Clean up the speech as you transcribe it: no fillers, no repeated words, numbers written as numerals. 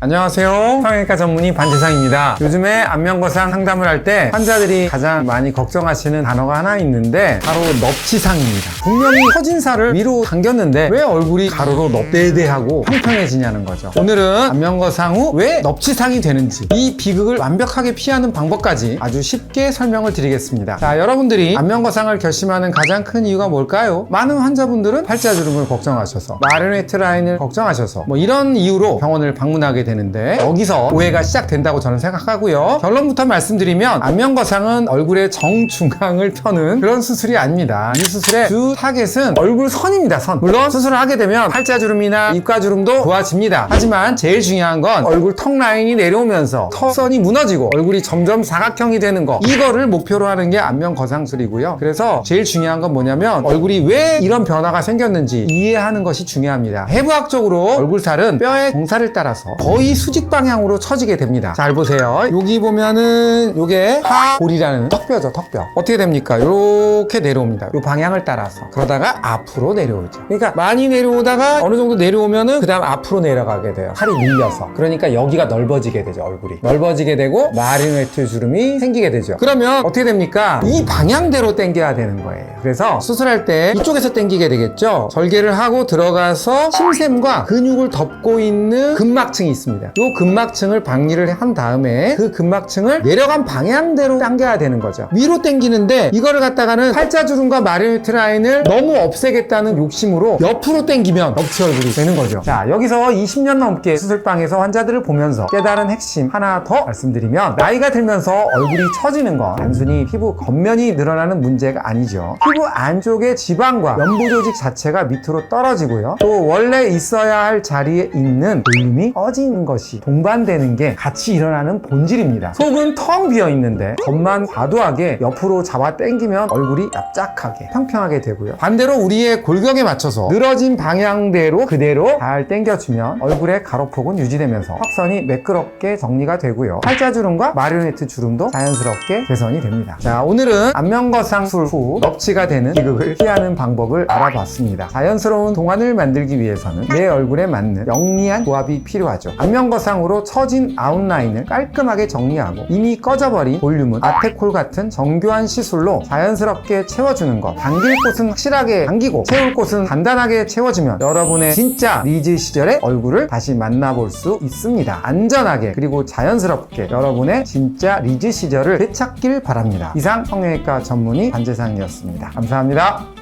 안녕하세요. 성형외과 전문의 반재상입니다. 요즘에 안면거상 상담을 할 때 환자들이 가장 많이 걱정하시는 단어가 하나 있는데 바로 넙치상입니다. 분명히 처진 살을 위로 당겼는데 왜 얼굴이 가로로 넙대대하고 평평해지냐는 거죠. 오늘은 안면거상 후 왜 넙치상이 되는지, 이 비극을 완벽하게 피하는 방법까지 아주 쉽게 설명을 드리겠습니다. 자, 여러분들이 안면거상을 결심하는 가장 큰 이유가 뭘까요? 많은 환자분들은 팔자주름을 걱정하셔서, 마르네트 라인을 걱정하셔서 이런 이유로 병원을 방문하게 되는데, 여기서 오해가 시작된다고 저는 생각하고요. 결론부터 말씀드리면 안면거상은 얼굴의 정중앙을 펴는 그런 수술이 아닙니다. 이 수술의 주 타겟은 얼굴 선입니다. 선. 물론 수술을 하게 되면 팔자주름이나 입가주름도 좋아집니다. 하지만 제일 중요한 건 얼굴 턱 라인이 내려오면서 턱선이 무너지고 얼굴이 점점 사각형이 되는 거, 이거를 목표로 하는 게 안면거상술이고요. 그래서 제일 중요한 건 뭐냐면 얼굴이 왜 이런 변화가 생겼는지 이해하는 것이 중요합니다. 해부학적으로 얼굴살은 뼈의 경사를 따라서 거의 수직 방향으로 처지게 됩니다. 잘 보세요. 여기 보면은 요게 하골이라는 턱뼈죠. 턱뼈. 어떻게 됩니까? 이렇게 내려옵니다. 이 방향을 따라서. 그러다가 앞으로 내려오죠. 그러니까 많이 내려오다가 어느 정도 내려오면은 그 다음 앞으로 내려가게 돼요. 살이 밀려서. 그러니까 여기가 넓어지게 되죠. 얼굴이 넓어지게 되고 마르네트 주름이 생기게 되죠. 그러면 어떻게 됩니까? 이 방향대로 당겨야 되는 거예요. 그래서 수술할 때 이쪽에서 당기게 되겠죠. 절개를 하고 들어가서 침샘과 근육을 덮고 있는 근막층이 있습니다. 이 근막층을 박리를 한 다음에 그 근막층을 내려간 방향대로 당겨야 되는 거죠. 위로 당기는데 이거를 갖다가는 팔자주름과 마르네트 라인을 너무 없애겠다는 욕심으로 옆으로 당기면 넙치 얼굴이 되는 거죠. 자, 여기서 20년 넘게 수술방에서 환자들을 보면서 깨달은 핵심 하나 더 말씀드리면, 나이가 들면서 얼굴이 처지는 건 단순히 피부 겉면이 늘어나는 문제가 아니죠. 피부 안쪽의 지방과 면부 조직 자체가 밑으로 떨어지고요. 또 원래 있어야 할 자리에 있는 볼륨이 꺼지는 것이 동반되는 게 같이 일어나는 본질입니다. 속은 텅 비어 있는데 겉만 과도하게 옆으로 잡아 당기면 얼굴이 납작하게 평평하게 되고요. 반대로 우리의 골격에 맞춰서 늘어진 방향대로 그대로 잘 당겨주면 얼굴의 가로폭은 유지되면서 턱선이 매끄럽게 정리가 되고요. 팔자주름과 마르네트 주름도 자연스럽게 개선이 됩니다. 자, 오늘은 안면거상 수술 후 넙치가 되는 비극을 피하는 방법을 알아봤습니다. 자연스러운 동안을 만들기 위해서는 내 얼굴에 맞는 영리한 조합이 필요하죠. 안면거상으로 처진 아웃라인을 깔끔하게 정리하고 이미 꺼져버린 볼륨은 아테콜 같은 정교한 시술로 자연스럽게 채워주는 것. 당길 곳은 확실하게 당기고 채울 곳은 단단하게 채워주면 여러분의 진짜 리즈 시절의 얼굴을 다시 만나볼 수 있습니다. 안전하게 그리고 자연스럽게 여러분의 진짜 리즈 시절을 되찾길 바랍니다. 이상 성형외과 전문의 반재상이었습니다. 감사합니다.